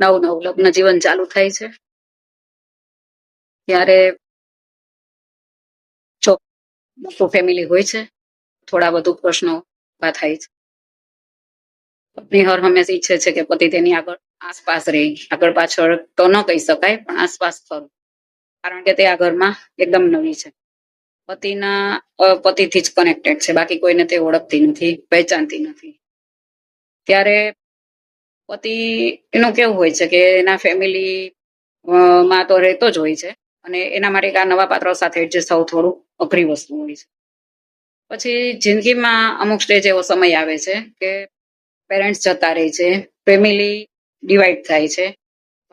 નવું નવું લગ્ન જીવન ચાલુ થાય છે ત્યારે મોટું ફેમિલી હોય છે, થોડા વધુ પ્રશ્નો ઉભા થાય છે. પત્ની હર હંમેશા ઈચ્છે છે કે પતિ તેની આગળ આસપાસ રહે, આગળ પાછળ તો ન કહી શકાય પણ આસપાસ ખરું, કારણ કે તે આ ઘરમાં એકદમ નવી છે. પતિથી જ કનેક્ટેડ છે, બાકી કોઈને તે ઓળખતી નથી, પહેચાનતી નથી. ત્યારે પતિ એનું કેવું હોય છે કે એના ફેમિલી માં તો રહેતો જ હોય છે અને એના માટે આ નવા પાત્રો સાથે એડજસ્ટ થવું થોડું અઘરી વસ્તુ હોય છે. પછી જિંદગીમાં અમુક સ્ટેજ એવો સમય આવે છે કે પેરેન્ટ્સ જતા રહે છે, ફેમિલી ડિવાઈડ થાય છે,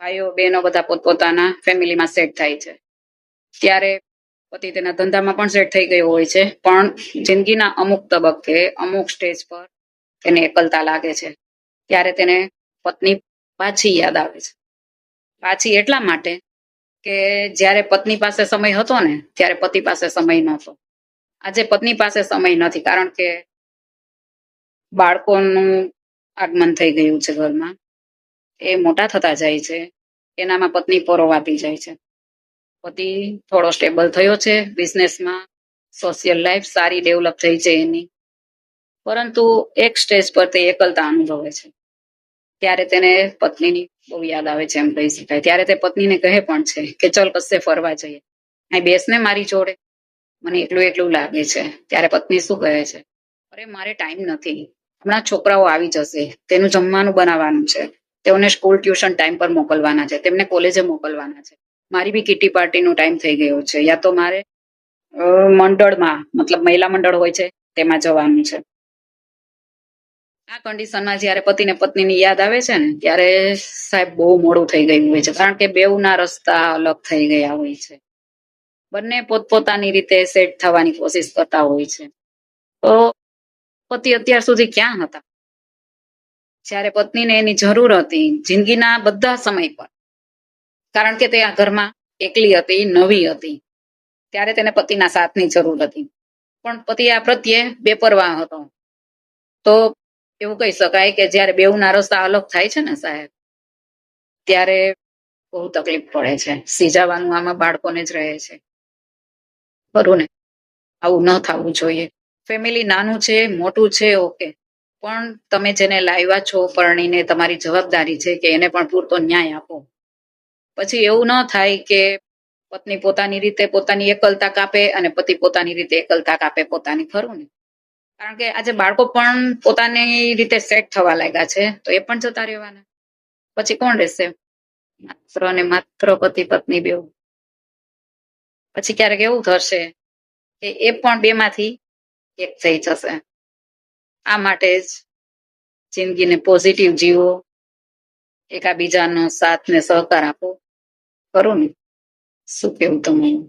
ભાઈઓ બહેનો બધા પોતપોતાના ફેમિલીમાં સેટ થાય છે. ત્યારે પતિ તેના ધંધામાં પણ સેટ થઈ ગયો હોય છે, પણ જિંદગીના અમુક તબક્કે અમુક સ્ટેજ પર તેને એકલતા લાગે છે. ત્યારે તેને પત્ની પાછી યાદ આવે છે. પાછી એટલા માટે કે જ્યારે પત્ની પાસે સમય હતો ને ત્યારે પતિ પાસે સમય નહોતો. આજે પત્ની પાસે સમય નથી, કારણ કે બાળકોનું આગમન થઈ ગયું છે ઘરમાં, એ મોટા થતા જાય છે, એનામાં પત્ની પરોવાતી જાય છે. પતિ થોડો સ્ટેબલ થયો છે બિઝનેસમાં, સોશિયલ લાઈફ સારી ડેવલપ થઈ છે એની, પરંતુ એક સ્ટેજ પર તે એકલતા અનુભવે છે. ત્યારે તેને પત્નીની બહુ યાદ આવે છે એમ કહી શકાય. ત્યારે તે પત્નીને કહે પણ છે કે ચલ કશે ફરવા જઈએ, અહીં બેસને મારી જોડે, મને એટલું એટલું લાગે છે. ત્યારે પત્ની શું કહે છે, અરે મારે ટાઈમ નથી, હમણાં છોકરાઓ આવી જશે, તેનું જમવાનું બનાવવાનું છે, તેઓને સ્કૂલ ટ્યુશન ટાઈમ પર મોકલવાના છે, તેમને કોલેજે મોકલવાના છે, મારી બી કિટી પાર્ટીનો ટાઈમ થઈ ગયો છે, યા તો મારે મંડળમાં મતલબ મહિલા મંડળ હોય છે તેમાં જવાનું છે. આ કન્ડિશનમાં જ્યારે પતિને પત્નીની યાદ આવે છે ને ત્યારે સાહેબ બહુ મોડું થઈ ગયું હોય છે, કારણ કે બેઉના રસ્તા અલગ થઈ ગયા હોય છે. બંને પોતપોતાની રીતે સેટ થવાની કોશિશ કરતા હોય છે. તો પતિ અત્યાર સુધી ક્યાં હતા જ્યારે પત્નીને એની જરૂર હતી જિંદગીના બધા સમય પર, કારણ કે તે આ ઘરમાં એકલી હતી, નવી હતી, ત્યારે તેને પતિના સાથની જરૂર હતી. પણ પતિ આ પ્રત્યે બેપરવાહ હતો. તો એવું કહી શકાય કે જ્યારે બેઉના રસ્તા અલગ થાય છે ને સાહેબ, ત્યારે બહુ તકલીફ પડે છે. સીજાવાનું આમાં બાળકોને જ રહે છે, ખરું ને? આવું ન થવું જોઈએ. ફેમિલી નાનું છે મોટું છે ઓકે, પણ તમે જેને લાવ્યા છો પરણીને, તમારી જવાબદારી છે કે એને પણ પૂરતો ન્યાય આપો. પછી એવું ન થાય કે પત્ની પોતાની રીતે પોતાની એકલતા કાપે અને પતિ પોતાની રીતે એકલતા કાપે પોતાની, ખરું ને? કારણ કે આજે બાળકો પણ પોતાની રીતે સેટ થવા લાગ્યા છે, તો એ પણ જતા રહેવાના. પછી કોણ રહેશે? માત્ર ને માત્ર પતિ પત્ની બેઉ. પછી ક્યારેક એવું થશે કે એ પણ બેમાંથી એક થઈ જશે. આ માટે જ જિંદગીને પોઝિટિવ જીવો, એકાબીજાનો સાથ ને સહકાર આપો, ખરું ને? શું કેવું તમારું?